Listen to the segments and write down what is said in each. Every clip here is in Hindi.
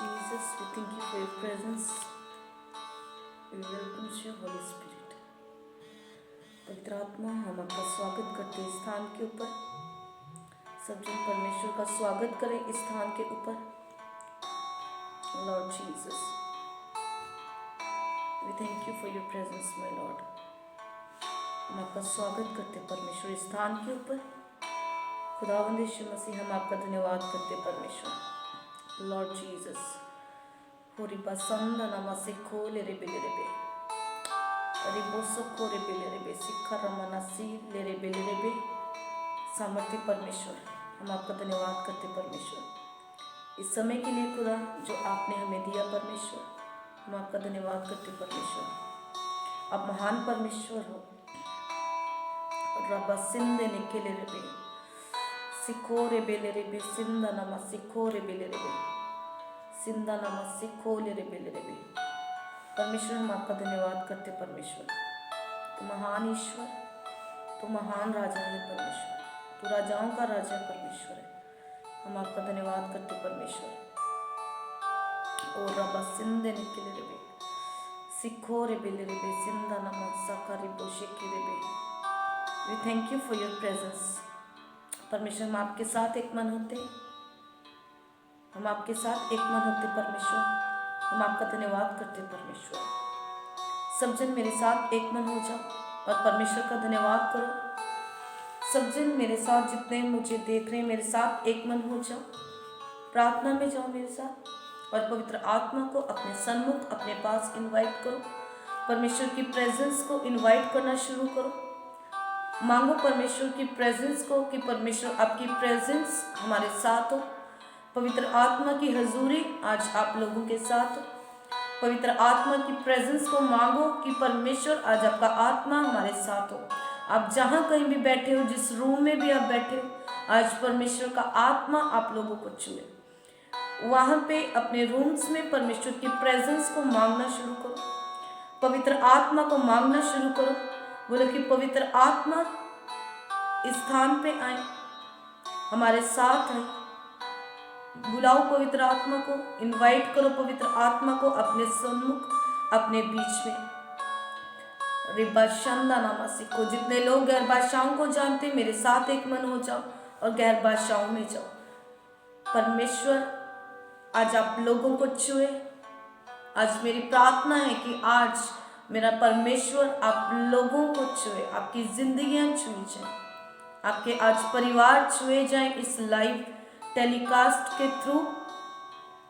Jesus, we thank you for your presence. We welcome you, Holy Spirit. पवित्र आत्मा, हम आपका स्वागत करते हैं इस स्थान के ऊपर। सब जन परमेश्वर का स्वागत करें इस स्थान के ऊपर। Lord Jesus, we thank you for your presence, my Lord. हम आपका स्वागत करते हैं परमेश्वर इस स्थान के ऊपर। खुदावंद यीशु मसीह, हम आपका धन्यवाद करते हैं परमेश्वर। Lord Jesus, होरी बसंदा नमसे खोले रे बेले रे बे, अरे बोसो खोरे बेले रे बे, सिखा रमनासी ले रे बेले रे बे। सामर्थ्य परमेश्वर, हम आपका धन्यवाद करते परमेश्वर इस समय के लिए खुदा जो आपने हमें दिया परमेश्वर। हम आपका धन्यवाद करते परमेश्वर। आप महान परमेश्वर हो। रबा सिंधे निकेले रे बे, सिखोरे बेले रे बे, सिंदा नमा सिखोरे बेले रे बे, सिंदा नमा सिखोले रे बेले रे बे। परमेश्वर, हम आपका धन्यवाद करते परमेश्वर। तू महान ईश्वर, तू महान राजा है परमेश्वर, तू राजाओं का राजा परमेश्वर है। हम आपका धन्यवाद करते परमेश्वर। ओ रबा सिंधे निकले रे बे, सिखो रे बेले रे बे, सिंदा नमा सकारी बोशे के रे बे। We thank you for your presence परमेश्वर। हम आपके साथ एक मन होते, हम आपके साथ एक मन होते परमेश्वर। हम आपका धन्यवाद करते परमेश्वर। सब जन मेरे साथ एक मन हो जाओ और परमेश्वर का धन्यवाद करो। सब जन मेरे साथ, जितने मुझे देख रहे हैं, मेरे साथ एक मन हो जाओ। प्रार्थना में जाओ मेरे साथ और पवित्र आत्मा को अपने सन्मुख, अपने पास इनवाइट करो। परमेश्वर की प्रेजेंस को इनवाइट करना शुरू करो। मांगो परमेश्वर की प्रेजेंस को कि परमेश्वर आपकी प्रेजेंस हमारे साथ हो। पवित्र आत्मा की हजूरी आज आप लोगों के साथ हो। पवित्र आत्मा की प्रेजेंस को मांगो कि परमेश्वर आज आपका आत्मा हमारे साथ हो। आप जहाँ कहीं भी बैठे हो, जिस रूम में भी आप बैठे हो, आज परमेश्वर का आत्मा आप लोगों को छुए। वहाँ पे अपने रूम्स में परमेश्वर की प्रेजेंस को मांगना शुरू करो। पवित्र आत्मा को मांगना शुरू करो। बोलो कि पवित्र आत्मा इस स्थान पे आए, हमारे साथ आए। बुलाओ पवित्र आत्मा को, इनवाइट करो पवित्र आत्मा को अपने सम्मुख, अपने बीच में। रिबा शंदा नामा सीखो। जितने लोग गैर भाषाओं को जानते, मेरे साथ एक मन हो जाओ और गैर भाषाओं में जाओ। परमेश्वर आज आप लोगों को छुए। आज मेरी प्रार्थना है कि आज मेरा परमेश्वर आप लोगों को छुए, आपकी जिंदगियां छुई जाए, आपके आज परिवार छुए जाएं। इस लाइव टेलीकास्ट के थ्रू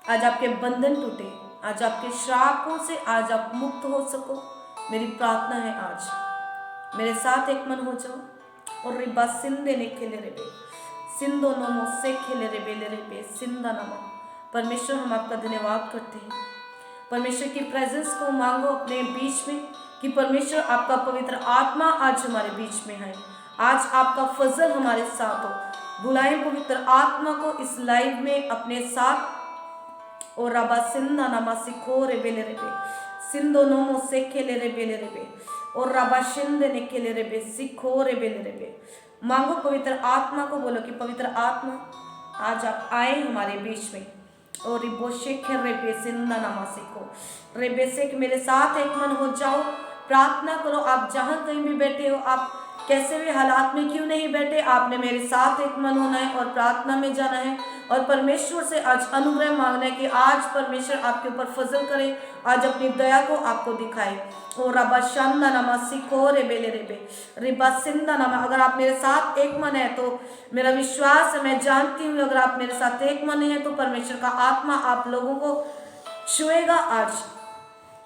आज आपके बंधन टूटे, आज आपके श्रापों से आज आप मुक्त हो सको। मेरी प्रार्थना है आज मेरे साथ एक मन हो जाओ और रिबा सिंधे ने खेले रे बे, सिंधो नमो से खेले रे बेले रे बे, सिंधा नमा। परमेश्वर, हम आपका धन्यवाद करते हैं। परमेश्वर की प्रेजेंस को मांगो अपने बीच में कि परमेश्वर आपका पवित्र आत्मा आज हमारे बीच में है। आज आपका फजल हमारे साथ हो। बुलाएं पवित्र आत्मा को इस लाइव में अपने साथ। और रबा सिंधा नमा सिखो रे बेले रे बे, सिंधो नोमो से खेले रे बेले रे बे, और रबा शिंदे ने खेले रे बे, सिखो रे बेले रे बे। मांगो पवित्र आत्मा को, बोलो कि पवित्र आत्मा आज आप आए हमारे बीच में। और रिबोशे खेर रे बे, सिंधा नमा सिखो रे बे से कि मेरे साथ एक मन हो जाओ। प्रार्थना करो। आप जहाँ कहीं भी बैठे हो, आप कैसे भी हालात में क्यों नहीं बैठे, आपने मेरे साथ एक मन होना है और प्रार्थना में जाना है और परमेश्वर से आज अनुग्रह मांगना है कि आज परमेश्वर आपके ऊपर फजल करे, आज अपनी दया को आपको दिखाए। ओ रबा शांदा नमा सिखो रे बेले रे बे, रिबा सिंदा नमा। अगर आप मेरे साथ एक मन है तो मेरा विश्वास है, मैं जानती हूँ अगर आप मेरे साथ एक मन है तो परमेश्वर का आत्मा आप लोगों को छुएगा आज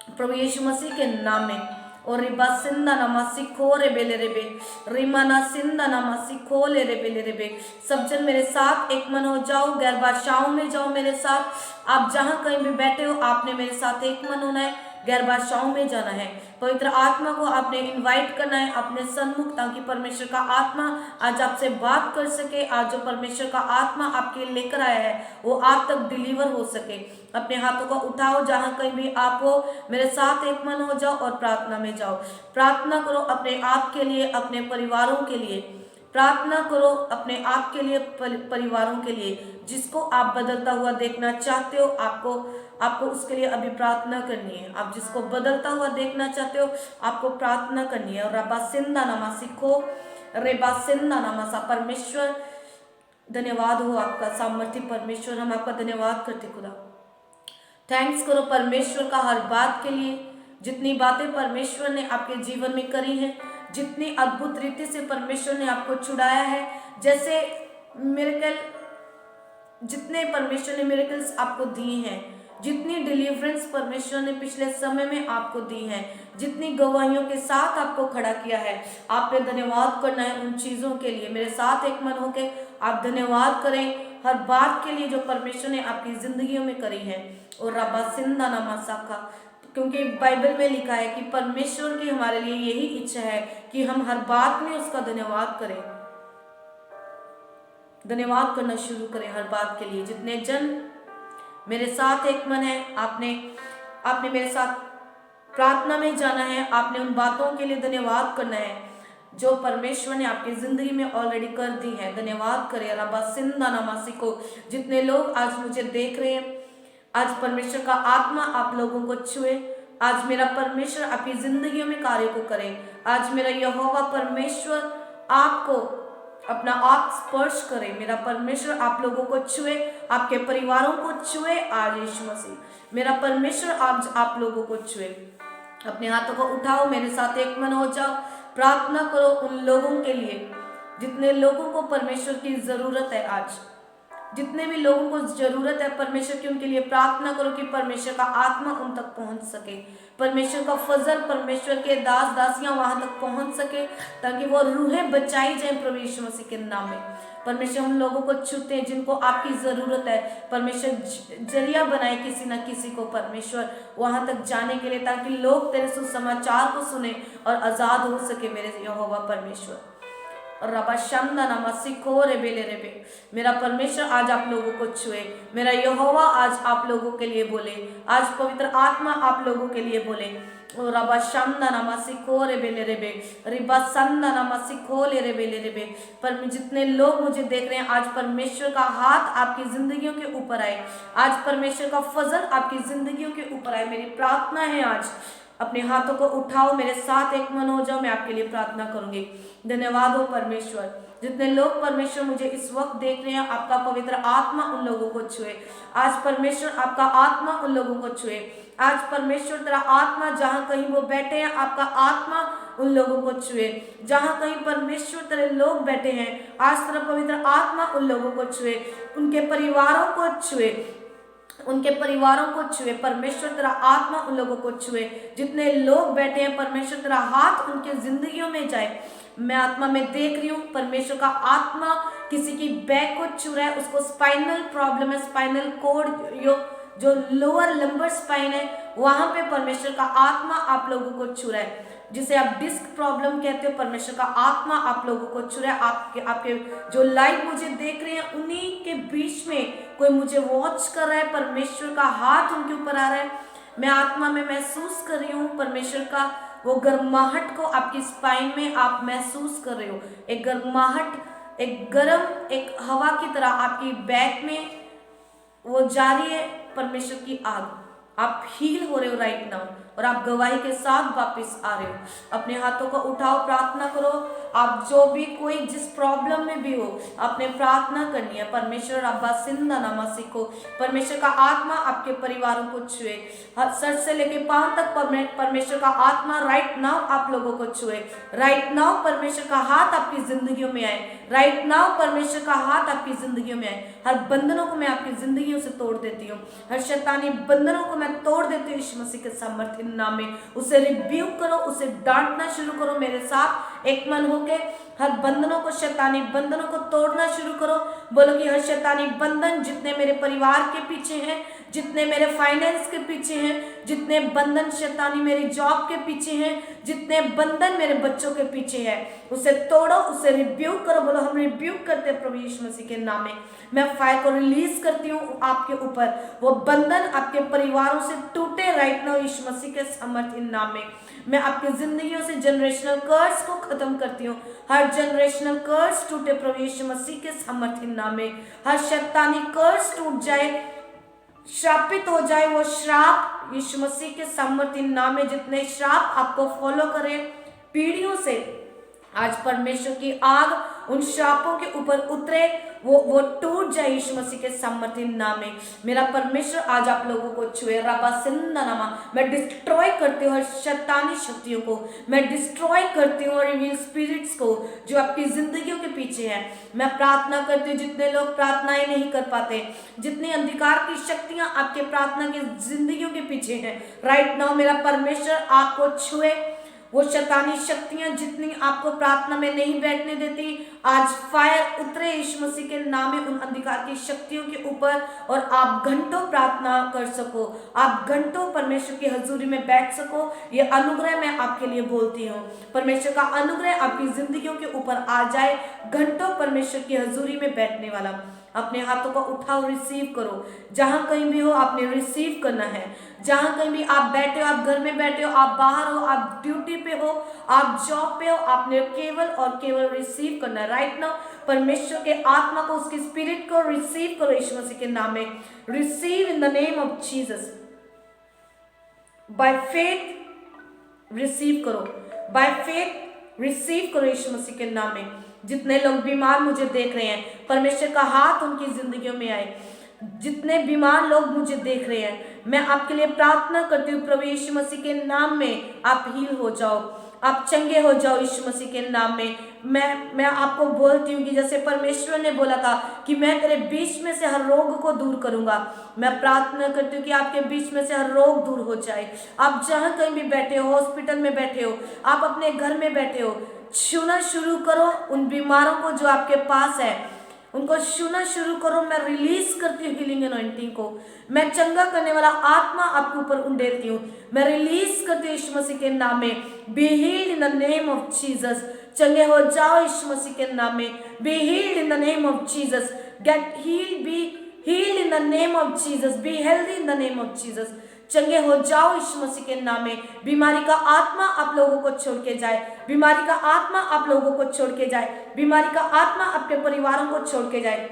प्रभु यीशु मसीह के नाम में। और रिबा सिंदा नमा सिखो रे बेले रे बे, रिमाना सिंदा नमा सिखो ले रे बेले रे बे। सब जन मेरे साथ एक मन हो जाओ, गैर भाषाओं में जाओ मेरे साथ। आप जहाँ कहीं भी बैठे हो, आपने मेरे साथ एक मन होना है, गैर भाषाओं में जाना है। पवित्र आत्मा को आपने इनवाइट करना है अपने सन्मुख, ताकि परमेश्वर का आत्मा आज आपसे बात कर सके। आज जो परमेश्वर का आत्मा आपके लेकर आया है वो आप तक डिलीवर हो सके। अपने हाथों को उठाओ, जहाँ कहीं भी आप हो, मेरे साथ एक मन हो जाओ और प्रार्थना में जाओ। प्रार्थना करो अपने आप के लिए, अपने परिवारों के लिए। प्रार्थना करो अपने आप के लिए, परिवारों के लिए, जिसको आप बदलता हुआ देखना चाहते हो, आपको उसके लिए अभी प्रार्थना करनी है। आप जिसको बदलता हुआ देखना चाहते हो, आपको प्रार्थना करनी है। और रबा सिंदा नामा सीखो, रेबा सिंदा नामा। परमेश्वर धन्यवाद हो आपका, सामर्थ्य परमेश्वर, हम आपका धन्यवाद करते खुदा। थैंक्स करो परमेश्वर का हर बात के लिए, जितनी बातें परमेश्वर ने आपके जीवन में करी हैं, जितनी अद्भुत रीति से परमेश्वर ने आपको छुड़ाया है, जैसे मिरेकल, जितने परमेश्वर ने मिरेकल्स आपको दिए हैं, जितनी डिलीवरेंस परमेश्वर ने पिछले समय में आपको दी है, जितनी गवाहियों के साथ आपको खड़ा किया है, आपने धन्यवाद करना है उन चीज़ों के लिए। मेरे साथ एक मन होकर आप धन्यवाद करें हर बात के लिए जो परमेश्वर ने आपकी जिंदगियों में करी है। और रबा सिंदा नामा साका, क्योंकि बाइबल में लिखा है कि परमेश्वर की हमारे लिए यही इच्छा है कि हम हर बात में उसका धन्यवाद करें, धन्यवाद करना शुरू करें हर बात के लिए। जितने जन मेरे साथ एक मन है, आपने मेरे साथ प्रार्थना में जाना है, आपने उन बातों के लिए धन्यवाद करना है जो परमेश्वर ने आपकी जिंदगी में ऑलरेडी कर दी है। धन्यवाद करें रबा सिंदा नामासी को। जितने लोग आज मुझे देख रहे हैं, आज परमेश्वर का आत्मा आप लोगों को छुए, आज मेरा परमेश्वर आपकी जिंदगियों में कार्य को करे, आज मेरा यहोवा परमेश्वर आपको अपना आप स्पर्श करे, मेरा परमेश्वर आप लोगों को छुए, आपके परिवारों को छुए आज यीशु मसीह। मेरा परमेश्वर आज आप लोगों को छुए। अपने हाथों को उठाओ, मेरे साथ एक मन हो जाओ, प्रार्थना करो उन लोगों के लिए जितने लोगों को परमेश्वर की जरूरत है। आज जितने भी लोगों को जरूरत है परमेश्वर की, उनके लिए प्रार्थना करो कि परमेश्वर का आत्मा उन तक पहुंच सके, परमेश्वर का फजल, परमेश्वर के दास दासियां वहां तक पहुंच सके, ताकि वो रूहें बचाई जाए प्रभु यीशु मसीह के नाम में। परमेश्वर हम लोगों को छूते हैं जिनको आपकी जरूरत है, परमेश्वर जरिया बनाए किसी न किसी को परमेश्वर वहां तक जाने के लिए, ताकि लोग तेरे सुसमाचार को सुने और आजाद हो सके मेरे यहोवा परमेश्वर। रबा शंदा नामा सिखो रे बेले रे बे। मेरा परमेश्वर आज आप लोगों को छुए, मेरा यहोवा आज आप लोगों के लिए बोले, आज पवित्र आत्मा आप लोगों के लिए बोले। और रबा शंदा नामा सिखो रे बेले रे बे, रिबा संदा नामा सिखो ले रे बेले रे बे। पर जितने लोग मुझे देख रहे हैं, आज परमेश्वर का हाथ आपकी जिंदगियों के ऊपर आए, आज परमेश्वर का फजल आपकी जिंदगियों के ऊपर आए। मेरी प्रार्थना है आज अपने हाथों को उठाओ, मेरे साथ एक मन हो जाओ, मैं आपके लिए प्रार्थना करूंगी। धन्यवाद हो परमेश्वर। जितने लोग परमेश्वर मुझे इस वक्त देख रहे हैं, आपका पवित्र आत्मा उन लोगों को छुए आज। परमेश्वर आपका आत्मा उन लोगों को छुए आज। परमेश्वर तेरा आत्मा जहां कहीं वो बैठे हैं, आपका आत्मा उन लोगों को छुए। जहां कहीं परमेश्वर तेरे लोग बैठे हैं, आज तेरा पवित्र आत्मा उन लोगों को छुए, उनके परिवारों को छुए, उनके परिवारों को छुए। परमेश्वर तेरा आत्मा उन लोगों को छुए। जितने लोग बैठे हैं, परमेश्वर तेरा हाथ उनके जिंदगियों में जाए। मैं आत्मा में देख रही हूँ परमेश्वर का आत्मा किसी की बैक को छू रहा है, उसको स्पाइनल प्रॉब्लम है, स्पाइनल कोड जो लोअर लंबर स्पाइन है, वहां पे परमेश्वर का आत्मा आप लोगों को छू रहा है। जिसे आप डिस्क प्रॉब्लम कहते हो, परमेश्वर का आत्मा आप लोगों को छू रहा है। आपके जो लाइव मुझे देख रहे हैं, उन्हीं के बीच में कोई मुझे वॉच कर रहा है, परमेश्वर का हाथ उनके ऊपर आ रहा है। मैं आत्मा में महसूस कर रही हूँ परमेश्वर का वो गर्माहट को आपकी स्पाइन में आप महसूस कर रहे हो। एक गर्माहट, एक गर्म, एक हवा की तरह आपकी बैक में वो जारी है परमेश्वर की आग। आप हील हो रहे हो राइट नाउ, और आप गवाही के साथ वापस आ रहे हो। अपने हाथों को उठाओ, प्रार्थना करो। आप जो भी कोई जिस प्रॉब्लम में भी हो, आपने प्रार्थना करनी है। परमेश्वर अब्बा सिंदा नामा सीखो। परमेश्वर का आत्मा आपके परिवारों को छुए, सर से लेके पांव तक परमेश्वर का आत्मा राइट नाउ आप लोगों को छुए। राइट नाउ परमेश्वर का हाथ आपकी जिंदगियों में आए। राइट नाउ परमेश्वर का हाथ आपकी जिंदगियों में आए। हर बंधनों को मैं आपकी जिंदगियों से तोड़ देती हूँ, हर शैतानी बंधनों को मैं तोड़ देती हूँ यीशु मसीह के सामर्थ्य नाम में। उसे रिब्यूक करो, उसे डांटना शुरू करो। मेरे साथ एक मन होके हर बंधनों को, शैतानी बंधनों को तोड़ना शुरू करो। बोलो कि हर शैतानी बंधन जितने मेरे परिवार के पीछे हैं, जितने मेरे फाइनेंस के पीछे हैं, जितने बंधन शैतानी मेरी जॉब के पीछे हैं, जितने बंधन मेरे बच्चों के पीछे है, उसे तोड़ो, उसे रिब्यूक करो। बोलो हम रिब्यूक करते हैं प्रभु यीशु मसीह के नाम में। मैं फायर को रिलीज करती हूँ आपके ऊपर। वो बंधन आपके परिवारों से टूटे राइट नाउ यीशु मसीह के सामर्थ्य नाम में। मैं आपकी जिंदगियों से जनरेशनल कर्स को खत्म करती हूँ। हर जनरेशनल कर्स टूटे प्रभु यीशु मसीह के सामर्थ्य नाम में। हर शैतानी कर्स टूट जाए, श्रापित हो जाए वो श्राप यीशु मसीह के सामर्थ्य नाम में। जितने श्राप आपको फॉलो करें पीढ़ियों से, आज परमेश्वर की आग उन श्रापों के ऊपर उतरे, वो टूट जाए यीशु मसीह के सामर्थ्य नाम में। मेरा परमेश्वर आज आप लोगों को छुए। रबा सिंदा नामा, मैं डिस्ट्रॉय करती हूँ हर शैतानी शक्तियों को, मैं डिस्ट्रॉय करती हूँ और इविल स्पिरिट्स को जो आपकी जिंदगियों के पीछे है। मैं प्रार्थना करती हूँ, जितने लोग प्रार्थनाएं नहीं कर पाते, जितनी अंधकार की शक्तियां आपके प्रार्थना की जिंदगियों के पीछे हैं, राइट नाउ मेरा परमेश्वर आपको छुए। वो शैतानी शक्तियां जितनी आपको प्रार्थना में नहीं बैठने देती, आज फायर उतरे यीशु मसीह के नाम में उन अंधकार की शक्तियों के ऊपर, और आप घंटों प्रार्थना कर सको, आप घंटों परमेश्वर की हजूरी में बैठ सको। ये अनुग्रह मैं आपके लिए बोलती हूँ, परमेश्वर का अनुग्रह आपकी जिंदगियों के ऊपर आ जाए, घंटों परमेश्वर की हजूरी में बैठने वाला। अपने हाथों को उठाओ, रिसीव करो। जहां कहीं भी हो आपने रिसीव करना है। जहां कहीं भी आप बैठे हो, आप घर में बैठे हो, आप बाहर हो, आप ड्यूटी पे हो, आप जॉब पे हो, आपने केवल और केवल रिसीव करना है। राइट नाउ परमेश्वर के आत्मा को, उसकी स्पिरिट को रिसीव करो यीशु मसीह के नाम में। Receive in the name of Jesus. By faith receive करो, बाय फेथ रिसीव करो यीशु मसीह के नाम में। जितने लोग बीमार मुझे देख रहे हैं, परमेश्वर का हाथ उनकी जिंदगियों में आए। जितने बीमार लोग मुझे देख रहे हैं, मैं आपके लिए प्रार्थना करती हूँ प्रभु यीशु मसीह के नाम में, आप हील हो जाओ, आप चंगे हो जाओ यीशु मसीह के नाम में। मैं आपको बोलती हूँ कि जैसे परमेश्वर ने बोला था कि मैं तेरे बीच में से हर रोग को दूर करूंगा, मैं प्रार्थना करती हूँ कि आपके बीच में से हर रोग दूर हो जाए। आप जहाँ कहीं भी बैठे हो, हॉस्पिटल में बैठे हो, आप अपने घर में बैठे हो, छूना शुरू करो उन बीमारों को जो आपके पास है, उनको छूना शुरू करो। मैं रिलीज करती हूँ हीलिंग एनॉइंटिंग को, मैं चंगा करने वाला आत्मा आपके ऊपर उंडेलती हूँ, मैं रिलीज करती हूँ यीशु मसीह के नाम में। Be healed in the name of Jesus. चंगे हो जाओ यीशु मसीह के नाम में। Be healed in the name of Jesus. Get healed, be healed in the name of Jesus. Be healthy in the name of Jesus. चंगे हो जाओ यीशु मसीह के नाम में। बीमारी का आत्मा आप लोगों को छोड़ के जाए, बीमारी का आत्मा आप लोगों को छोड़ के जाए, बीमारी का आत्मा आपके परिवारों को छोड़ के जाए।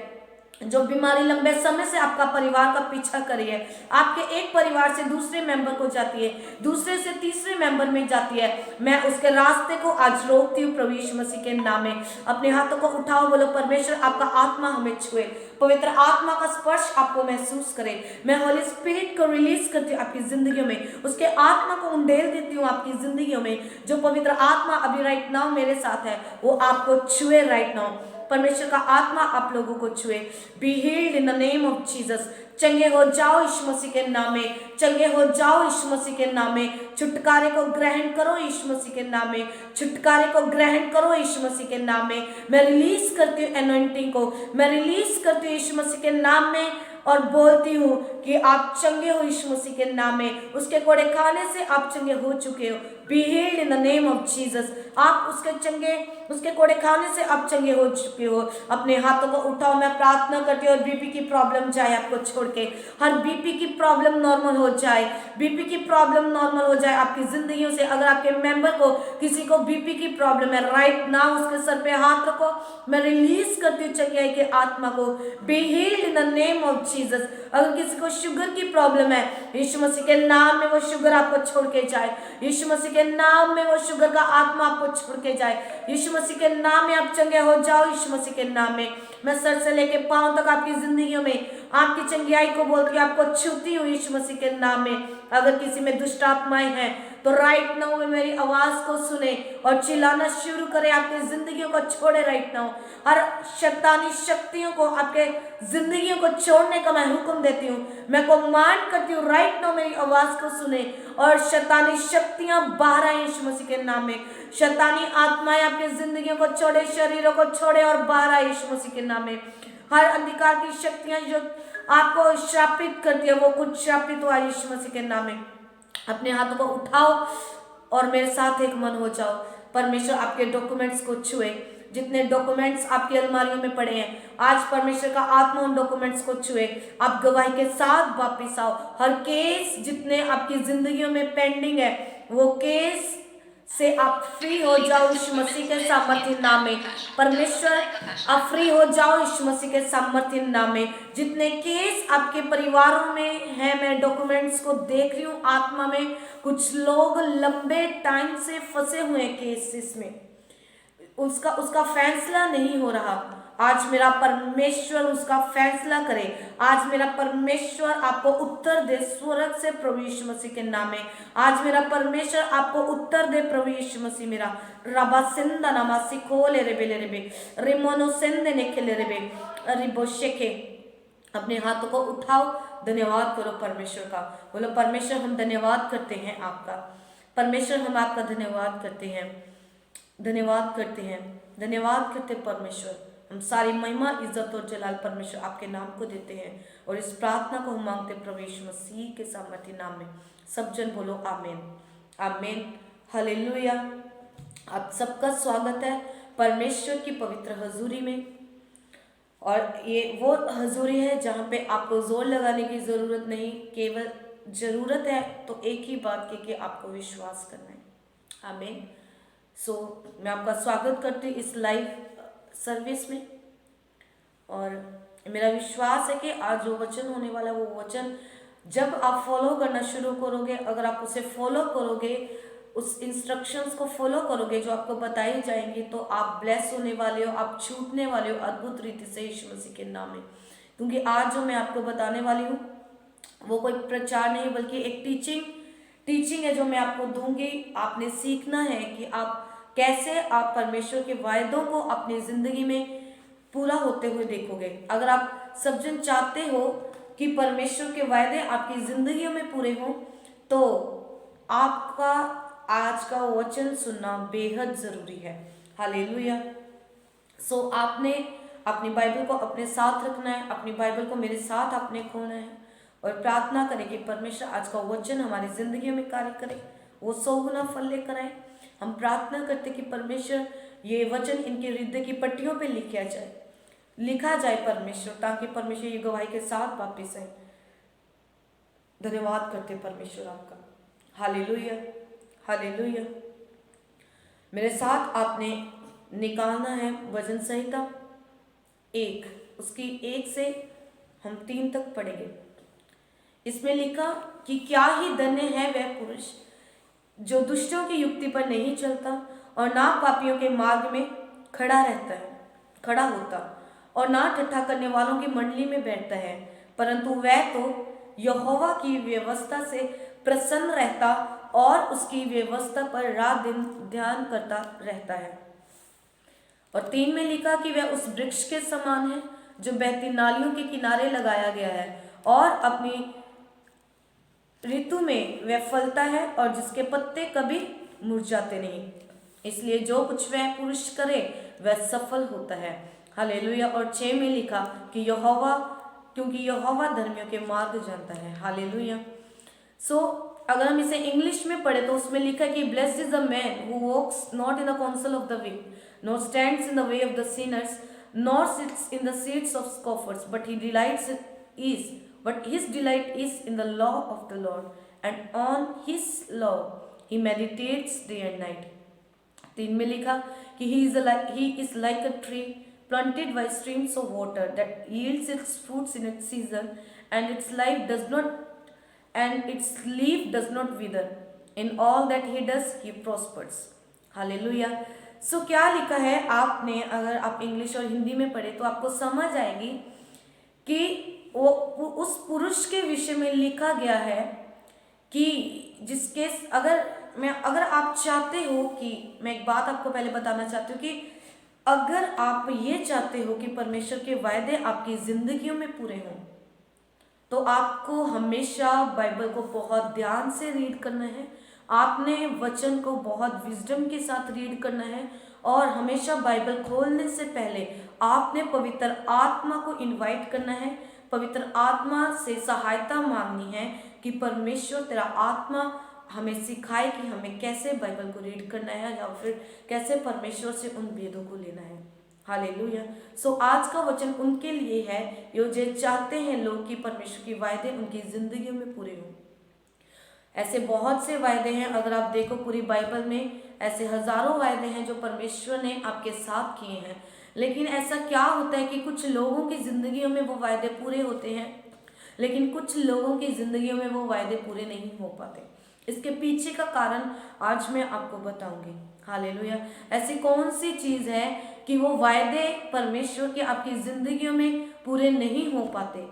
जो बीमारी लंबे समय से आपका परिवार का पीछा करी है, आपके एक परिवार से दूसरे मेंबर को जाती है, दूसरे से तीसरे मेंबर में जाती है, मैं उसके रास्ते को आज रोकती हूँ प्रभु यीशु मसीह के नाम में। अपने हाथों को उठाओ, बोलो परमेश्वर आपका आत्मा हमें छुए, पवित्र आत्मा का स्पर्श आपको महसूस करे। मैं होली स्पिरिट को रिलीज करती हूँ आपकी जिंदगियों में, उसके आत्मा को उंडेल देती हूँ आपकी जिंदगियों में। जो पवित्र आत्मा अभी राइट नाउ मेरे साथ है, वो आपको छुए राइट नाउ। परमेश्वर का आत्मा आप लोगों को छुए। Be healed in the name of Jesus. चंगे हो जाओ यीशु मसीह के नाम में, चंगे हो जाओ यीशु मसीह के नाम में। छुटकारे को ग्रहण करो यीशु मसीह के नाम में, छुटकारे को ग्रहण करो यीशु मसीह के नाम में। मैं रिलीज करती हूँ एनॉइंटिंग को, मैं रिलीज करती हूँ यीशु मसीह के नाम में, और बोलती हूँ कि आप चंगे हो यीशु मसीह के नाम में। उसके कोड़े खाने से आप चंगे हो चुके हो। B healed in the name of Jesus. आप उसके कोड़े खाने से आप चंगे हो चुके हो। अपने हाथों को उठाओ, मैं प्रार्थना करती हूँ और बीपी की प्रॉब्लम जाए आपको छोड़ के, हर बीपी की प्रॉब्लम नॉर्मल हो जाए, बीपी की प्रॉब्लम नॉर्मल हो जाए आपकी जिंदगियों से। अगर आपके मेंबर को, किसी को बीपी की प्रॉब्लम है, राइट नाउ उसके सर पे हाथ रखो, मैं रिलीज करती हूँ चंगाई के आत्मा को। B healed in the name of Jesus. अगर किसी को शुगर की प्रॉब्लम है, यीशु मसीह के नाम में वो शुगर आपको छोड़ के जाए, यीशु मसीह के नाम में वो शुगर का आत्मा आपको छोड़ के जाए, यीशु मसीह के नाम में आप चंगे हो जाओ यीशु मसीह के नाम में। मैं सर से लेके पांव तक आपकी जिंदगियों में आपकी चंगाई को बोलती हूँ, आपको छूती हूँ यीशु मसीह के नाम में। अगर किसी में दुष्ट आत्माएं हैं तो राइट नाउ में मेरी आवाज को सुने और चिल्लाना शुरू करे, आपकी जिंदगियों को छोड़े राइट नाउ। हर शैतानी शक्तियों को, आपके जिंदगियों को छोड़ने का मैं हुक्म देती हूँ, मैं कमांड करती हूँ राइट नाउ मेरी आवाज को सुने और शैतानी शक्तियां बाहर आए यीशु मसीह के नाम में। शैतानी आत्माएं आपकी जिंदगियों को छोड़े, शरीरों को छोड़े और बाहर आए यीशु मसीह के नाम में। हर अंधकार की शक्तियां जो आपको श्रापित करती है, वो कुछ श्रापित हुआ यीशु मसीह के नाम में। अपने हाथों को उठाओ और मेरे साथ एक मन हो जाओ। परमेश्वर आपके डॉक्यूमेंट्स को छुए, जितने डॉक्यूमेंट्स आपकी अलमारियों में पड़े हैं, आज परमेश्वर का आत्मा उन डॉक्यूमेंट्स को छुए। आप गवाही के साथ वापिस आओ। हर केस जितने आपकी जिंदगियों में पेंडिंग है, वो केस से आप फ्री हो जाओ यीशु मसीह के सामर्थ्य नाम में। परमेश्वर आप फ्री हो जाओ यीशु मसीह के सामर्थ्य नाम में। जितने केस आपके परिवारों में हैं, मैं डॉक्यूमेंट्स को देख रही हूँ आत्मा में, कुछ लोग लंबे टाइम से फंसे हुए केसेस में, उसका उसका फैसला नहीं हो रहा। आज मेरा परमेश्वर उसका फैसला करे। आज मेरा परमेश्वर आपको उत्तर दे स्वर्ग से प्रभु यीशु मसीह के नाम में। आज मेरा परमेश्वर आपको उत्तर दे प्रभु यीशु मसीह। मेरा रबा सिंदा नामा सिखोले रेबे रिमोनो सेंदे नेखेले रेबे रिबोशेके। अपने हाथों को उठाओ, धन्यवाद करो परमेश्वर का। बोलो परमेश्वर हम धन्यवाद करते हैं आपका। परमेश्वर हम आपका धन्यवाद करते हैं, धन्यवाद करते हैं, धन्यवाद करते परमेश्वर। हम सारी महिमा इज्जत और जलाल परमेश्वर आपके नाम को देते हैं और इस प्रार्थना को हम मांगते प्रभु यीशु मसीह के सामर्थ्य नाम में। सब जन बोलो आमीन, आमीन, हालेलुया। आप सबका स्वागत है परमेश्वर की पवित्र हजूरी में। और ये वो हजूरी है जहाँ पे आपको जोर लगाने की ज़रूरत नहीं, केवल ज़रूरत है तो एक ही बात की कि आपको विश्वास करना है। आमीन। मैं आपका स्वागत करती हूँ इस लाइव सर्विस में। और मेरा विश्वास है कि आज जो वचन होने वाला है वो वचन जब आप फॉलो करना शुरू करोगे, अगर आप उसे फॉलो करोगे, उस इंस्ट्रक्शंस को फॉलो करोगे जो आपको बताई जाएंगी, तो आप ब्लेस होने वाले हो, आप छूटने वाले हो अद्भुत रीति से यीशु मसीह के नाम में। क्योंकि आज जो मैं आपको बताने वाली हूँ वो कोई प्रचार नहीं बल्कि एक टीचिंग है जो मैं आपको दूंगी। आपने सीखना है कि आप कैसे आप परमेश्वर के वायदों को अपनी जिंदगी में पूरा होते हुए देखोगे। अगर आप सब जन चाहते हो कि परमेश्वर के वायदे आपकी जिंदगियों में पूरे हों, तो आपका आज का वचन सुनना बेहद जरूरी है। हालेलुया। आपने अपनी बाइबल को अपने साथ रखना है, अपनी बाइबल को मेरे साथ आपने खोलना है और प्रार्थना करें कि परमेश्वर आज का वचन हमारी जिंदगी में कार्य करे, वो 100 गुना फल लेकर आए। हम प्रार्थना करते कि परमेश्वर ये वचन इनके हृदय की पट्टियों पे लिखा जाए परमेश्वर, ताकि परमेश्वर ये गवाही के साथ वापिस आए। धन्यवाद करते परमेश्वर आपका। Hallelujah, hallelujah. मेरे साथ आपने निकालना है वचन संहिता 1, उसकी 1 से हम 3 तक पढ़ेंगे। इसमें लिखा कि क्या ही धन्य है वह पुरुष जो दुष्टों की युक्ति पर नहीं चलता और ना पापियों के मार्ग में खड़ा होता और ना ठट्ठा करने वालों की मंडली में बैठता है, परंतु वह तो यहोवा की व्यवस्था से प्रसन्न रहता और उसकी व्यवस्था पर रात दिन ध्यान करता रहता है। और 3 में लिखा कि वह उस वृक्ष के समान है जो बहती नालियों के किनारे लगाया गया है और अपनी ऋतु में वह फलता है और जिसके पत्ते कभी मुरझाते नहीं। इसलिए जो कुछ वह पुरुष करे वह सफल होता है। हालेलुया। और 6 में लिखा कि क्योंकि यहोवा धर्मियों के मार्ग जानता है। हालेलुया। अगर हम इसे इंग्लिश में पढ़े तो उसमें लिखा कि blessed is the man who walks not in the council of the wicked, not stands in the way of the sinners, not sits in the seats of scoffers, but his delight is in the law of the Lord, and on his law he meditates day and night. 3 में लिखा कि he is like a tree planted by streams of water that yields its fruits in its season, and its leaf does not wither. In all that he does he prospers. Hallelujah. क्या लिखा है आपने, अगर आप इंग्लिश और हिंदी में पढ़े तो आपको समझ आएगी कि वो उस पुरुष के विषय में लिखा गया है कि जिसके अगर आप चाहते हो कि, मैं एक बात आपको पहले बताना चाहती हूँ कि अगर आप ये चाहते हो कि परमेश्वर के वायदे आपकी जिंदगियों में पूरे हों, तो आपको हमेशा बाइबल को बहुत ध्यान से रीड करना है। आपने वचन को बहुत विजडम के साथ रीड करना है और हमेशा बाइबल खोलने से पहले आपने पवित्र आत्मा को इनवाइट करना है, पवित्र आत्मा से सहायता मांगनी है कि परमेश्वर तेरा आत्मा हमें सिखाए कि हमें कैसे बाइबल को रीड करना है या फिर कैसे परमेश्वर से उन भेदों को लेना है। हालेलुया। आज का वचन उनके लिए है जो चाहते हैं लोग कि परमेश्वर की वायदे उनकी जिंदगी में पूरे हों। ऐसे बहुत से वायदे हैं, अगर आप देखो पूरी बाइबल में ऐसे हजारों वायदे हैं जो परमेश्वर ने आपके साथ किए हैं। लेकिन ऐसा क्या होता है कि कुछ लोगों की जिंदगियों में वो वायदे पूरे होते हैं, लेकिन कुछ लोगों की जिंदगियों में वो वायदे पूरे नहीं हो पाते। इसके पीछे का कारण आज मैं आपको बताऊंगी। हालेलुया। ऐसी कौन सी चीज है कि वो वायदे परमेश्वर के आपकी जिंदगियों में पूरे नहीं हो पाते,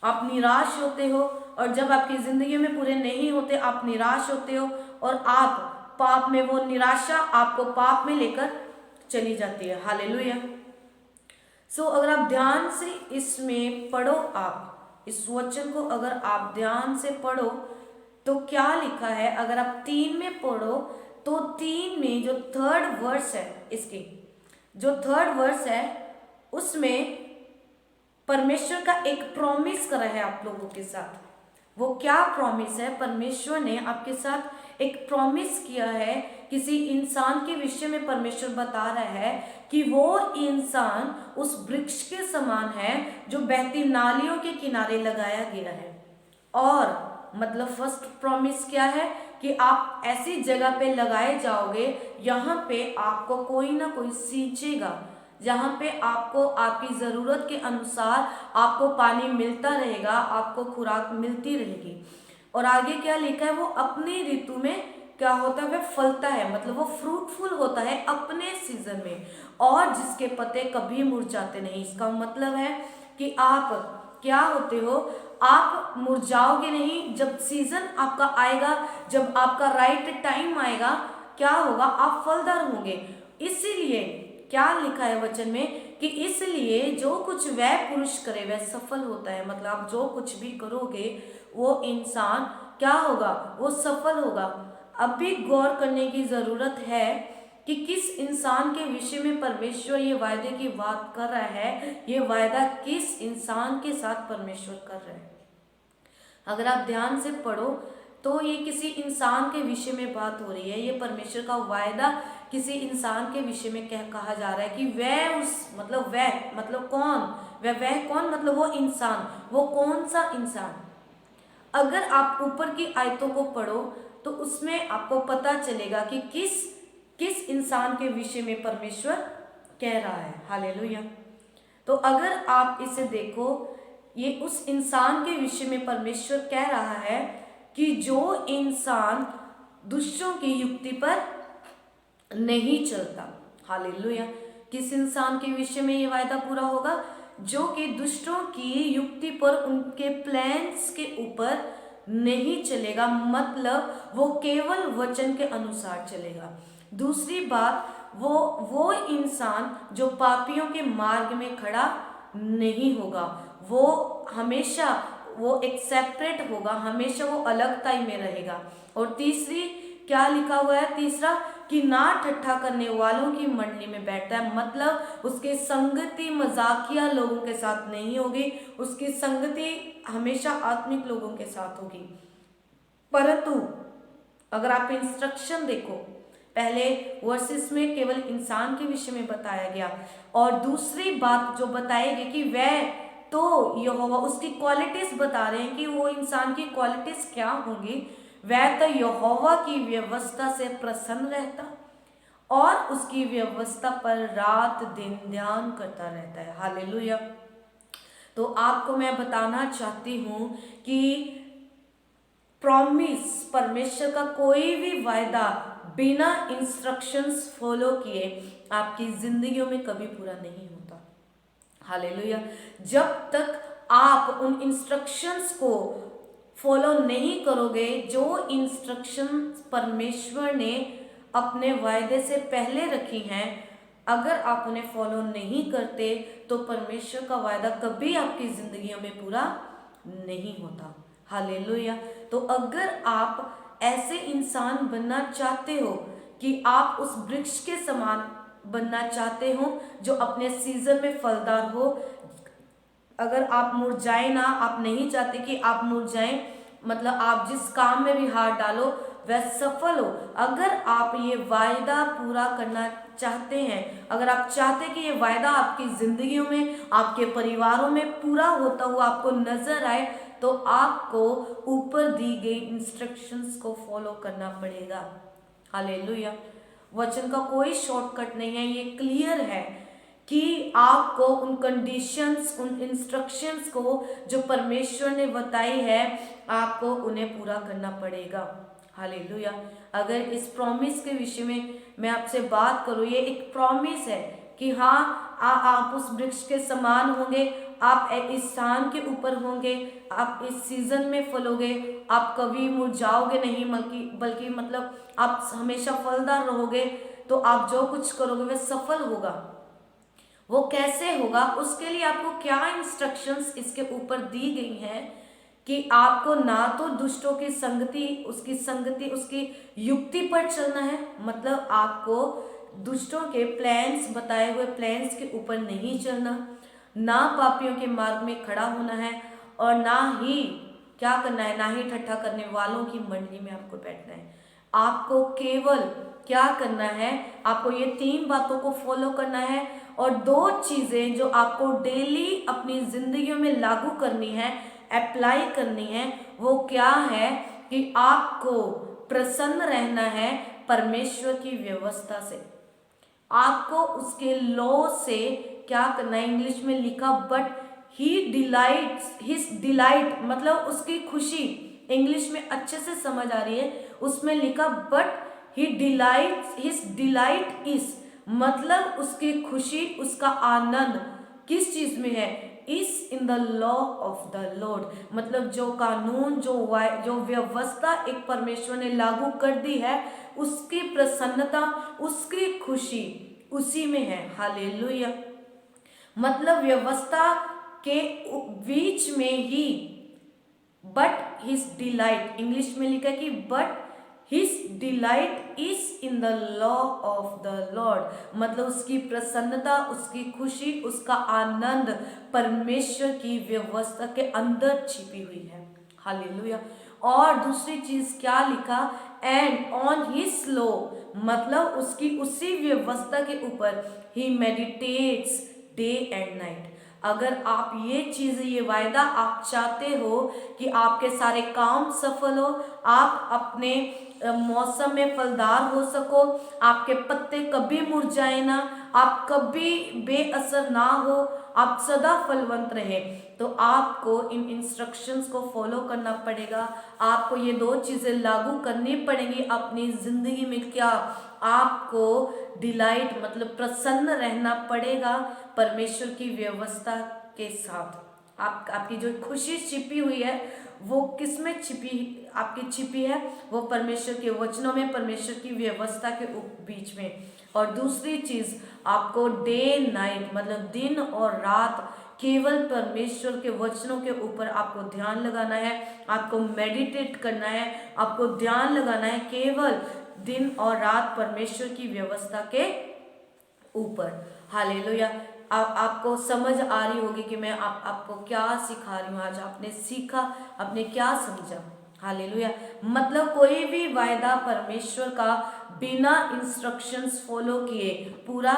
आप निराश होते हो, और जब आपकी जिंदगी में पूरे नहीं होते आप निराश होते हो, और आप पाप में, वो निराशा आपको पाप में लेकर चली जाती है। हालेलुया। अगर आप ध्यान से इसमें पढ़ो, आप इस वचन को अगर आप ध्यान से पढ़ो तो क्या लिखा है, अगर आप 3 में पढ़ो तो 3 में जो 3rd वर्स है, इसकी जो 3rd वर्स है उसमें परमेश्वर का एक प्रॉमिस करा है आप लोगों के साथ। वो क्या प्रॉमिस है? परमेश्वर ने आपके साथ एक प्रॉमिस किया है। किसी इंसान के विषय में परमेश्वर बता रहा है कि वो इंसान उस वृक्ष के समान है जो बहती नालियों के किनारे लगाया गया है। और मतलब फर्स्ट प्रॉमिस क्या है कि आप ऐसी जगह पे लगाए जाओगे, यहाँ पे आपको कोई ना कोई सींचेगा, जहाँ पे आपको आपकी ज़रूरत के अनुसार आपको पानी मिलता रहेगा, आपको खुराक मिलती रहेगी। और आगे क्या लिखा है, वो अपनी ऋतु में क्या होता है, वह फलता है, मतलब वो फ्रूटफुल होता है अपने सीजन में, और जिसके पत्ते कभी मुरझाते नहीं। इसका मतलब है कि आप क्या होते हो, आप मुरझाओगे नहीं। जब सीजन आपका आएगा, जब आपका राइट टाइम आएगा, क्या होगा, आप फलदार होंगे। इसीलिए क्या लिखा है वचन में कि इसलिए जो कुछ वह पुरुष करे वह सफल होता है। मतलब आप जो कुछ भी करोगे वो इंसान क्या होगा, वो सफल होगा। अब भी गौर करने की जरूरत है कि किस इंसान के विषय में परमेश्वर ये वायदे की बात कर रहा है, ये वायदा किस इंसान के साथ परमेश्वर कर रहा है। अगर आप ध्यान से पढ़ो तो ये किसी इंसान के विषय में बात हो रही है। ये परमेश्वर का वायदा किसी इंसान के विषय में कहा जा रहा है कि वह उस, मतलब वह, मतलब कौन, वह कौन, मतलब वो इंसान, वो कौन सा इंसान। अगर आप ऊपर की आयतों को पढ़ो तो उसमें आपको पता चलेगा कि किस इंसान के विषय में परमेश्वर कह रहा है। हालेलुया। तो अगर आप इसे देखो, ये उस इंसान के विषय में परमेश्वर कह रहा है कि जो इंसान दुष्टों की युक्ति पर नहीं चलता। हालेलुया। किस इंसान के विषय में ये वायदा पूरा होगा? जो कि दुष्टों की युक्ति पर, उनके प्लान्स के ऊपर नहीं चलेगा, मतलब वो केवल वचन के अनुसार चलेगा। दूसरी बात, वो इंसान जो पापियों के मार्ग में खड़ा नहीं होगा, वो हमेशा वो एक सेपरेट होगा, हमेशा वो अलगताई में रहेगा। और तीसरी क्या लिखा हुआ है, तीसरा कि ना ठट्ठा करने वालों की मंडली में बैठता है, मतलब उसकी संगति मजाकिया लोगों के साथ नहीं होगी, उसकी संगति हमेशा आत्मिक लोगों के साथ होगी। परंतु अगर आप इंस्ट्रक्शन देखो, पहले वर्सेस में केवल इंसान के विषय में बताया गया, और दूसरी बात जो बताएगी कि वह तो यहोवा, उसकी क्वालिटीज बता रहे हैं कि वो इंसान की क्वालिटीज क्या होंगी। वह तो यहोवा की व्यवस्था से प्रसन्न रहता और उसकी व्यवस्था पर रात दिन ध्यान करता रहता है। हालेलुया। तो आपको मैं बताना चाहती हूं कि प्रॉमिस, परमेश्वर का कोई भी वायदा बिना इंस्ट्रक्शंस फॉलो किए आपकी जिंदगियों में कभी पूरा नहीं होता। हालेलुया। जब तक आप उन इंस्ट्रक्शंस को फॉलो नहीं करोगे, जो इंस्ट्रक्शन परमेश्वर ने अपने वायदे से पहले रखी हैं, अगर आप उन्हें फॉलो नहीं करते तो परमेश्वर का वायदा कभी आपकी जिंदगियों में पूरा नहीं होता। हालेलुया। तो अगर आप ऐसे इंसान बनना चाहते हो कि आप उस वृक्ष के समान बनना चाहते हो जो अपने सीजन में फलदार हो, अगर आप मुरझाए ना, आप नहीं चाहते कि आप मुरझाएं, मतलब आप जिस काम में भी हाथ डालो वह सफल हो, अगर आप ये वायदा पूरा करना चाहते हैं, अगर आप चाहते कि ये वायदा आपकी जिंदगियों में, आपके परिवारों में पूरा होता हुआ आपको नजर आए, तो आपको ऊपर दी गई इंस्ट्रक्शंस को फॉलो करना पड़ेगा। हालेलुया। वचन का कोई शॉर्टकट नहीं है, ये क्लियर है कि आपको उन कंडीशंस, उन इंस्ट्रक्शंस को जो परमेश्वर ने बताई है, आपको उन्हें पूरा करना पड़ेगा। हालेलुया। अगर इस प्रॉमिस के विषय में मैं आपसे बात करूं, ये एक प्रॉमिस है कि हाँ, आप उस वृक्ष के समान होंगे, आप इस स्थान के ऊपर होंगे, आप इस सीजन में फलोगे, आप कभी मुरझाओगे नहीं, बल्कि मतलब आप हमेशा फलदार रहोगे। तो आप जो कुछ करोगे वह सफल होगा। वो कैसे होगा, उसके लिए आपको क्या इंस्ट्रक्शंस इसके ऊपर दी गई हैं कि आपको ना तो दुष्टों की संगति, उसकी युक्ति पर चलना है, मतलब आपको दुष्टों के प्लान्स, बताए हुए प्लान्स के ऊपर नहीं चलना, ना पापियों के मार्ग में खड़ा होना है, और ना ही क्या करना है, ना ही ठट्ठा करने वालों की मंडली में आपको बैठना है। आपको केवल क्या करना है, आपको ये 3 बातों को फॉलो करना है, और 2 चीजें जो आपको डेली अपनी जिंदगी में लागू करनी है, अप्लाई करनी है, वो क्या है कि आपको प्रसन्न रहना है परमेश्वर की व्यवस्था से, आपको उसके लॉ से क्या करना है। इंग्लिश में लिखा but he delights, his delight मतलब उसकी खुशी, इंग्लिश में अच्छे से समझ आ रही है, उसमें लिखा but he delights, his delight is मतलब उसकी खुशी, उसका आनंद किस चीज में है, is in the law of the Lord, मतलब जो कानून, जो व्यवस्था एक परमेश्वर ने लागू कर दी है, उसकी प्रसन्नता, उसकी खुशी उसी में है। हालेलुया। मतलब व्यवस्था के बीच में ही बट हिज डिलाइट, इंग्लिश में लिखा कि but his delight is in the law of the Lord, मतलब उसकी प्रसन्नता, उसकी खुशी, उसका आनंद परमेश्वर की व्यवस्था के अंदर छिपी हुई है। हालेलुया। और दूसरी चीज क्या लिखा, एंड ऑन हिज लॉ, मतलब उसकी उसी व्यवस्था के ऊपर ही मेडिटेट्स डे एंड नाइट। अगर आप ये चीज, ये वायदा आप चाहते हो कि आपके सारे काम सफल हो, आप अपने मौसम में फलदार हो सको, आपके पत्ते कभी मुरझाए ना, आप कभी बेअसर ना हो, आप सदा फलवंत रहे, तो आपको इन इंस्ट्रक्शंस को फॉलो करना पड़ेगा। आपको ये 2 चीजें लागू करनी पड़ेंगी अपनी जिंदगी में। क्या, आपको डिलाइट मतलब प्रसन्न रहना पड़ेगा परमेश्वर की व्यवस्था के साथ। आपकी जो खुशी छिपी हुई है, वो किसमें छिपी है, वो परमेश्वर के वचनों में, परमेश्वर की व्यवस्था के बीच में। और दूसरी चीज, आपको डे नाइट मतलब दिन और रात केवल परमेश्वर के वचनों के ऊपर आपको ध्यान लगाना है, आपको मेडिटेट करना है, आपको ध्यान लगाना है केवल दिन और रात परमेश्वर की व्यवस्था के ऊपर। हालेलुया। आपको समझ आ रही होगी कि मैं आपको क्या सिखा रही हूँ आज, आपने सीखा, आपने क्या समझा। हालेलुया। मतलब कोई भी वायदा परमेश्वर का बिना इंस्ट्रक्शंस फॉलो किए पूरा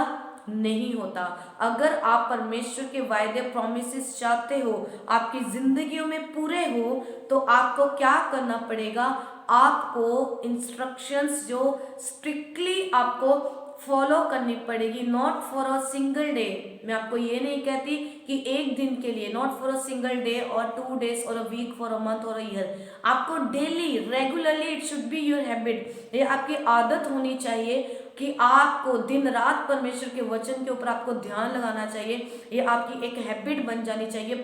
नहीं होता। अगर आप परमेश्वर के वायदे, प्रॉमिसेस चाहते हो आपकी जिंदगियों में पूरे हो, तो आपको क्या करना पड़ेगा, आपको इंस्ट्रक्शंस जो स्ट्रिक्टली आपको फॉलो करनी पड़ेगी। Not for a single day, मैं आपको ये नहीं कहती कि एक दिन के लिए, not for a single day और 2 days और a week, for a month और अ ईयर। आपको daily, regularly, it should be your habit, ये आपकी आदत होनी चाहिए कि आपको दिन रात परमेश्वर के वचन के ऊपर आपको ध्यान लगाना चाहिए। ये आपकी एक हैबिट बन जानी चाहिए।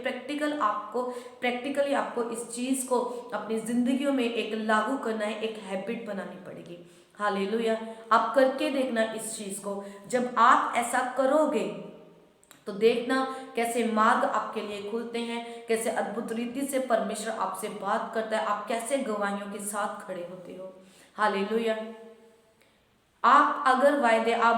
प्रैक्टिकली आपको इस चीज को अपनी जिंदगियों में एक लागू करना है, एक हैबिट बनानी पड़ेगी। हालेलुया। आप करके देखना इस चीज को। जब आप ऐसा करोगे तो देखना कैसे मार्ग आपके लिए खुलते हैं, कैसे अद्भुत रीति से परमेश्वर आपसे बात करता है, आप कैसे गवाहियों के साथ खड़े होते हो। हालेलुया। आप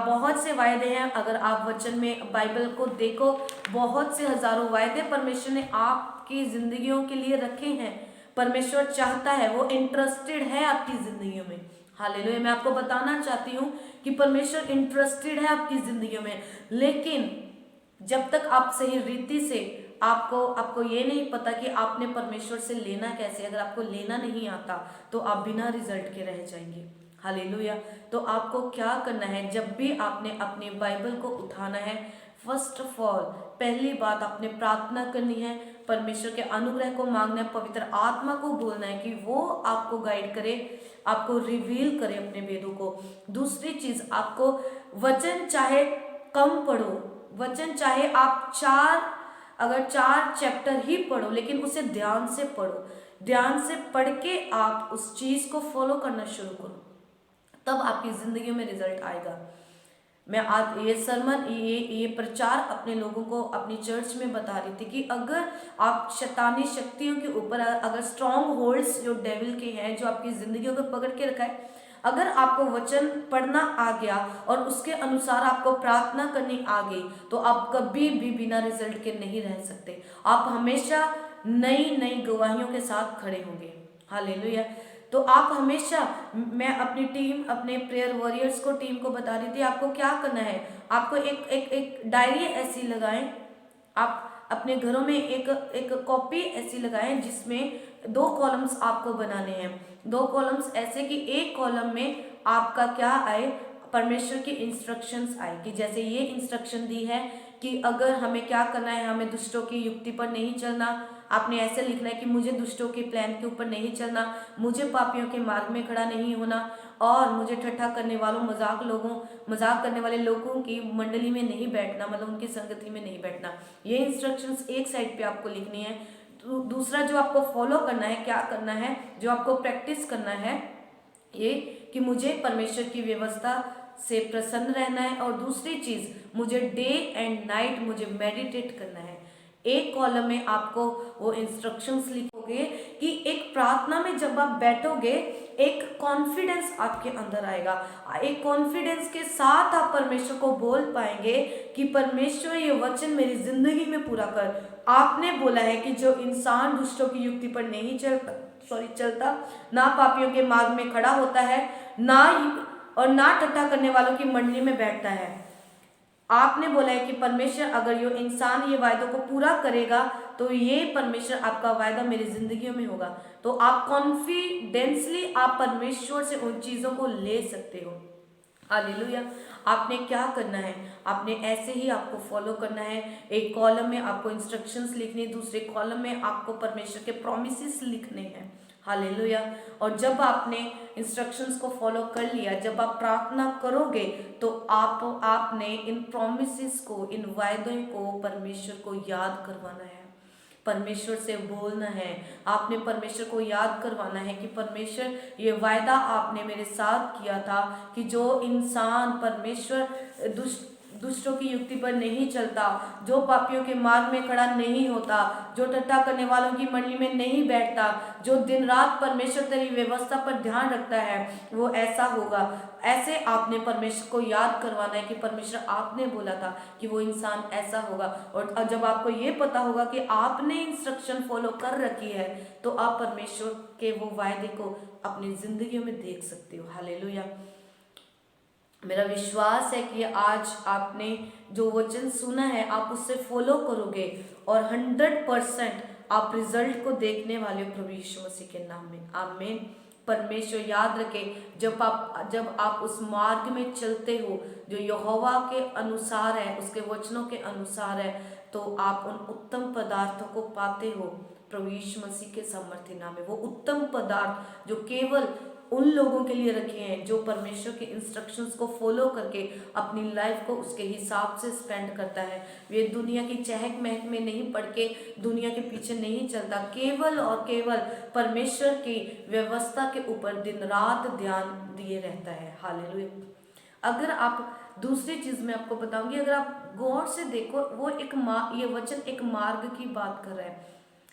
बहुत से वायदे हैं, अगर आप वचन में बाइबल को देखो, बहुत से हजारों वायदे परमेश्वर ने आपकी जिंदगियों के लिए रखे हैं। परमेश्वर चाहता है, वो इंटरेस्टेड है आपकी जिंदगियों में। हालेलुया। मैं आपको बताना चाहती हूँ कि परमेश्वर इंटरेस्टेड है आपकी जिंदगियों में, लेकिन जब तक आप सही रीति से आपको आपको ये नहीं पता कि आपने परमेश्वर से लेना कैसे, अगर आपको लेना नहीं आता तो आप बिना रिजल्ट के रह जाएंगे। हालेलुया। तो आपको क्या करना है, जब भी आपने अपने बाइबल को उठाना है, फर्स्ट ऑफ ऑल पहली बात आपने प्रार्थना करनी है, परमेश्वर के अनुग्रह को मांगना है, पवित्र आत्मा को बोलना है कि वो आपको गाइड करे, आपको रिवील करे अपने वेदों को। दूसरी चीज, आपको वचन चाहे कम पढ़ो, वचन चाहे आप अगर 4 चैप्टर ही पढ़ो, लेकिन उसे ध्यान से पढ़ो, ध्यान से पढ़ के आप उस चीज को फॉलो करना शुरू करो, तब आपकी जिंदगी में रिजल्ट आएगा। मैं आज ये सरमन ये प्रचार अपने लोगों को अपनी चर्च में बता रही थी कि अगर आप शैतानी शक्तियों के ऊपर, अगर स्ट्रॉन्ग होल्ड्स जो डेविल के हैं जो आपकी जिंदगियों को पकड़ के रखा है, अगर आपको वचन पढ़ना आ गया और उसके अनुसार आपको प्रार्थना करनी आ गई, तो आप कभी भी बिना रिजल्ट के नहीं रह सकते। आप हमेशा नई नई गवाहियों के साथ खड़े होंगे। हालेलुया। तो आप हमेशा, मैं अपनी टीम, अपने प्रेयर वॉरियर्स को, टीम को बता रही थी, आपको क्या करना है, आपको एक डायरी ऐसी लगाएं, आप अपने घरों में एक कॉपी ऐसी लगाएं जिसमें 2 कॉलम्स आपको बनाने हैं। 2 कॉलम्स ऐसे कि एक कॉलम में आपका क्या आए, परमेश्वर की इंस्ट्रक्शंस आए, कि जैसे ये इंस्ट्रक्शन दी है कि अगर हमें क्या करना है, हमें दुष्टों की युक्ति पर नहीं चलना। आपने ऐसे लिखना है कि मुझे दुष्टों के प्लान के ऊपर नहीं चलना, मुझे पापियों के मार्ग में खड़ा नहीं होना, और मुझे ठट्ठा करने वालों, मजाक करने वाले लोगों की मंडली में नहीं बैठना, मतलब उनकी संगति में नहीं बैठना। ये इंस्ट्रक्शंस एक साइड पे आपको लिखनी है। दूसरा जो आपको फॉलो करना है, क्या करना है, जो आपको प्रैक्टिस करना है, ये कि मुझे परमेश्वर की व्यवस्था से प्रसन्न रहना है, और दूसरी चीज, मुझे डे एंड नाइट मुझे मेडिटेट करना है। एक कॉलम में आपको वो इंस्ट्रक्शंस लिखोगे कि एक प्रार्थना में जब आप बैठोगे, एक कॉन्फिडेंस आपके अंदर आएगा, एक कॉन्फिडेंस के साथ आप परमेश्वर को बोल पाएंगे कि परमेश्वर ये वचन मेरी जिंदगी में पूरा कर। आपने बोला है कि जो इंसान दुष्टों की युक्ति पर नहीं चलता, ना पापियों के मार्ग में खड़ा होता है, ना ठट्ठा करने वालों की मंडली में बैठता है। आपने बोला है कि परमेश्वर अगर ये इंसान ये वायदों को पूरा करेगा, तो ये परमेश्वर आपका वायदा मेरी जिंदगियों में होगा। तो आप कॉन्फिडेंसली आप परमेश्वर से उन चीजों को ले सकते हो। हालेलुया। आपने क्या करना है, आपने ऐसे ही आपको फॉलो करना है। एक कॉलम में आपको इंस्ट्रक्शंस लिखनी है, दूसरे कॉलम में आपको परमेश्वर के प्रॉमिसेस लिखने हैं। हालेलुया। और जब आपने इंस्ट्रक्शंस को फॉलो कर लिया, जब आप प्रार्थना करोगे, तो आपने इन प्रॉमिसेस को, इन वायदों को परमेश्वर को याद करवाना है, परमेश्वर से बोलना है। आपने परमेश्वर को याद करवाना है कि परमेश्वर ये वायदा आपने मेरे साथ किया था कि जो इंसान परमेश्वर दुष्टों की युक्ति पर नहीं चलता, जो पापियों के मार्ग में खड़ा नहीं होता, जो ठट्ठा करने वालों की मंडली में नहीं बैठता, जो दिन रात परमेश्वर तेरी व्यवस्था पर ध्यान रखता है, वो ऐसा होगा। ऐसे आपने परमेश्वर को याद करवाना है कि परमेश्वर आपने बोला था कि वो इंसान ऐसा होगा। और जब आपको ये पता होगा कि आपने इंस्ट्रक्शन फॉलो कर रखी है, तो आप परमेश्वर के वो वायदे को अपनी जिंदगी में देख सकते हो। हालेलुया। मेरा विश्वास है कि आज आपने जो वचन सुना है, आप उससे फॉलो करोगे और 100% आप रिजल्ट को देखने वाले हो प्रभु यीशु मसीह के नाम में। आमीन। परमेश्वर याद रखे, जब आप उस मार्ग में चलते हो जो यहोवा के अनुसार है, उसके वचनों के अनुसार है, तो आप उन उत्तम पदार्थों को पाते हो प्रभु यीशु मसीह के सामर्थ्य नाम में। वो उत्तम पदार्थ जो केवल उन लोगों के लिए रखे हैं जो परमेश्वर के इंस्ट्रक्शंस को फॉलो करके अपनी लाइफ को उसके हिसाब से स्पेंड करता है। वे दुनिया की चहक महक में नहीं पड़ के दुनिया के पीछे नहीं चलता, केवल और केवल परमेश्वर की व्यवस्था के ऊपर दिन रात ध्यान दिए रहता है। हालेलुया। अगर आप दूसरी चीज मैं आपको बताऊंगी, अगर आप गौर से देखो, वो ये वचन एक मार्ग की बात कर रहा है।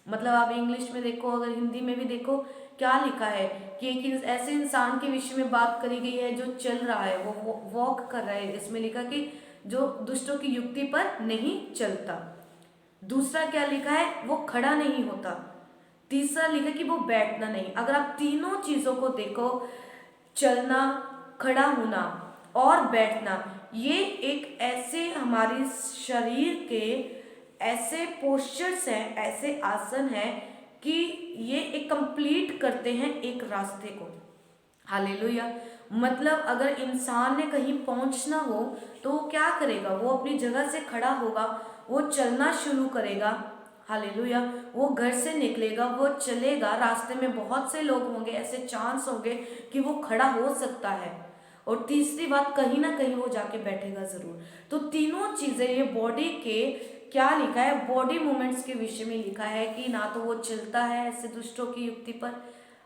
मतलब आप इंग्लिश में देखो, अगर हिंदी में भी देखो, क्या लिखा है कि एक ऐसे इंसान के विषय में बात करी गई है जो चल रहा है, वो वॉक कर रहा है। इसमें लिखा कि जो दुष्टों की युक्ति पर नहीं चलता। दूसरा क्या लिखा है, वो खड़ा नहीं होता। तीसरा लिखा कि वो बैठना नहीं। अगर आप तीनों चीजों को देखो, चलना, खड़ा होना और बैठना, ये एक ऐसे हमारे शरीर के ऐसे पोस्चर्स हैं, ऐसे आसन हैं कि ये एक कंप्लीट करते हैं एक रास्ते को। हालेलुया। मतलब अगर इंसान ने कहीं पहुंचना हो तो वो क्या करेगा, वो अपनी जगह से खड़ा होगा, वो चलना शुरू करेगा। हालेलुया। वो घर से निकलेगा, वो चलेगा, रास्ते में बहुत से लोग होंगे, ऐसे चांस होंगे कि वो खड़ा हो सकता है। और तीसरी बात, कहीं ना कहीं वो जाके बैठेगा जरूर। तो तीनों चीजें ये बॉडी के क्या लिखा है, बॉडी मूवमेंट्स के विषय में लिखा है कि ना तो वो चलता है ऐसे दुष्टों की युक्ति पर,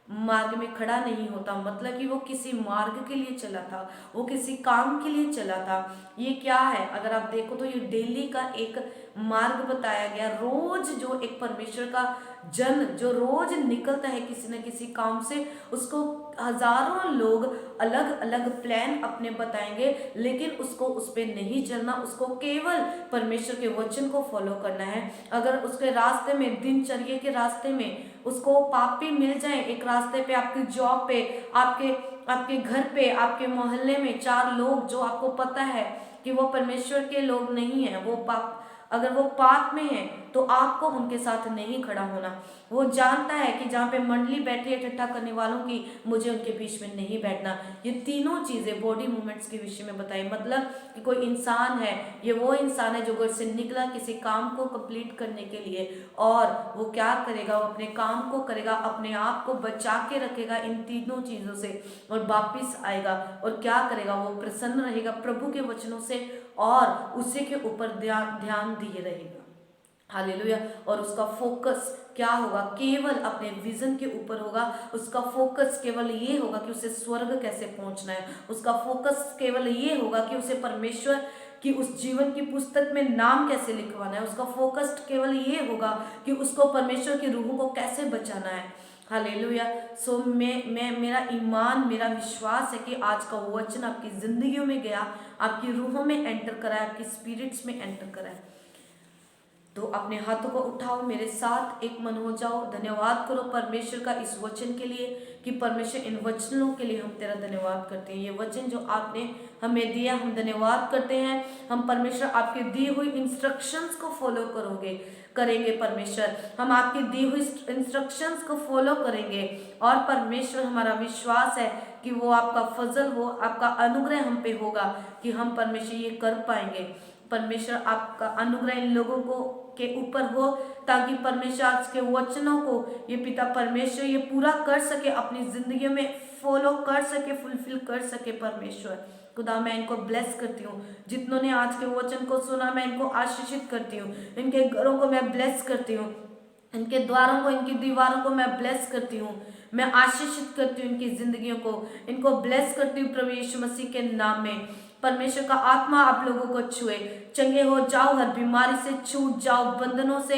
मार्ग में खड़ा नहीं होता, मतलब कि वो किसी मार्ग के लिए चला था, वो किसी काम के लिए चला था। ये क्या है, अगर आप देखो तो ये डेली का एक मार्ग बताया गया। रोज जो एक परमेश्वर का जन जो रोज निकलता है किसी न किसी काम से, उसको हजारों लोग अलग अलग प्लान अपने बताएंगे, लेकिन उसको उस पर नहीं चलना, उसको केवल परमेश्वर के वचन को फॉलो करना है। अगर उसके रास्ते में, दिनचर्या के रास्ते में उसको पापी मिल जाए, एक रास्ते पे, आपकी जॉब पे, आपके आपके घर पे, आपके मोहल्ले में चार लोग जो आपको पता है कि वो परमेश्वर के लोग नहीं है, वो पाप, अगर वो पाप में है तो आपको उनके साथ नहीं खड़ा होना। वो जानता है कि जहाँ पे मंडली बैठी है ठट्ठा करने वालों की, मुझे उनके बीच में नहीं बैठना। ये तीनों चीजें बॉडी मूवमेंट्स के विषय में बताई। मतलब कि कोई इंसान है, ये वो इंसान है जो घर से निकला किसी काम को कंप्लीट करने के लिए, और वो क्या करेगा, वो अपने काम को करेगा, अपने आप को बचा के रखेगा इन तीनों चीजों से, और वापिस आएगा और क्या करेगा, वो प्रसन्न रहेगा प्रभु के वचनों से और उसी के ऊपर ध्यान दिए रहेगा। हालेलुया। और उसका फोकस क्या होगा, केवल अपने विजन के ऊपर होगा। उसका फोकस केवल ये होगा कि उसे स्वर्ग कैसे पहुंचना है। उसका फोकस केवल ये होगा कि उसे परमेश्वर कि उस जीवन की पुस्तक में नाम कैसे लिखवाना है। उसका फोकस केवल ये होगा कि उसको परमेश्वर की रूह को कैसे बचाना है। हालेलुया। सो मैं मेरा ईमान, मेरा विश्वास है कि आज का वचन आपकी जिंदगियों में गया, आपकी रूहों में एंटर करा है, आपकी स्पिरिट्स में एंटर करा है। तो अपने हाथों को उठाओ, मेरे साथ एक मन हो जाओ, धन्यवाद करो परमेश्वर का इस वचन के लिए कि परमेश्वर इन वचनों के लिए हम तेरा धन्यवाद करते हैं। ये वचन जो आपने हमें दिया, हम धन्यवाद करते हैं। हम परमेश्वर आपके दी हुई इंस्ट्रक्शंस को फॉलो करेंगे परमेश्वर, हम आपकी दी हुई इंस्ट्रक्शंस को फॉलो करेंगे। और परमेश्वर हमारा विश्वास है कि वो आपका फजल, वो आपका अनुग्रह हम पे होगा कि हम परमेश्वर ये कर पाएंगे। परमेश्वर आपका अनुग्रह इन लोगों को के ऊपर हो, ताकि परमेश्वर आज के वचनों को ये पिता परमेश्वर ये पूरा कर सके, अपनी जिंदगी में फॉलो कर सके, फुलफिल कर सके। परमेश्वर खुदा, मैं इनको ब्लेस करती हूँ। जितनों ने आज के वचन को सुना, मैं इनको आशीषित करती हूँ। इनके घरों को मैं ब्लेस करती हूँ, इनके द्वारों को, इनकी दीवारों को मैं ब्लेस करती हूँ। मैं आशीषित करती हूँ इनकी जिंदगियों को, इनको ब्लेस करती हूँ प्रभु यीशु मसीह के नाम में। परमेश्वर का आत्मा आप लोगों को छुए, चंगे हो जाओ, हर बीमारी से छूट जाओ, बंधनों से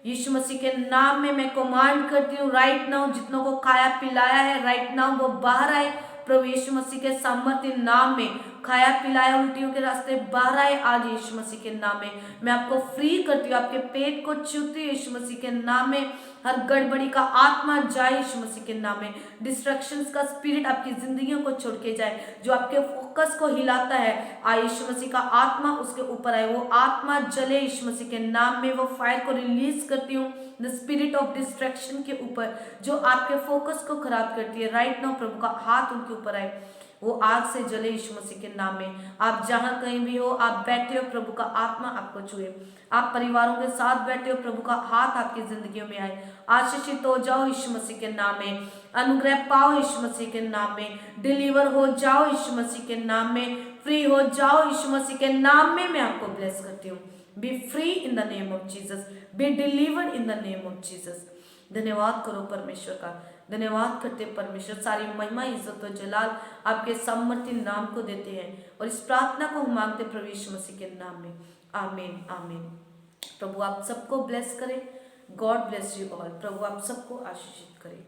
यीशु मसीह के नाम में मैं कमांड करती हूँ। राइट नाउ जितनों को खाया पिलाया है, राइट नाउ वो बाहर आए प्रभु यीशु मसीह के सामर्थ्य नाम में। खाया पिलाया उल्टियों के रास्ते बाहर आए आज यीशु मसीह के नाम में। मैं आपको फ्री करती हूँ, आपके पेट को छूती हूँ यीशु मसीह के नाम में। हर गड़बड़ी का आत्मा जाए यीशु मसीह के नाम में। डिस्ट्रैक्शंस का स्पिरिट आपकी जिंदगियों को छोड़ के जाए, जो आपके फोकस को हिलाता है, आए यीशु मसीह का आत्मा उसके ऊपर आए, वो आत्मा जले यीशु मसीह के नाम में। वो फायर को रिलीज करती हूँ द स्पिरिट ऑफ डिस्ट्रैक्शन के ऊपर, जो आपके फोकस को खराब करती है। राइट नाउ प्रभु का हाथ उनके ऊपर आए, वो आग से जले यीशु मसीह के नाम में। आप जहां कहीं भी हो, आप बैठे हो, प्रभु का आत्मा आपको छुए। आप परिवारों के साथ बैठे हो, प्रभु का हाथ आपकी जिंदगियों में आए। आशीषित हो जाओ यीशु मसीह के नाम में, अनुग्रह पाओ यीशु मसीह के नाम में, डिलीवर हो जाओ यीशु मसीह के नाम में, फ्री हो जाओ यीशु मसीह के नाम में। मैं आपको ब्लेस करती हूँ। B free in the name of Jesus, be delivered in the name of Jesus. धन्यवाद करो परमेश्वर का, धन्यवाद करते परमेश्वर। सारी महिमा, इज्जत और जलाल आपके सामर्थ्य नाम को देते हैं, और इस प्रार्थना को हम मांगते प्रभु यीशु मसीह के नाम में। आमीन आमीन। प्रभु आप सबको ब्लेस करे। God bless you all. प्रभु आप सबको आशीषित करे।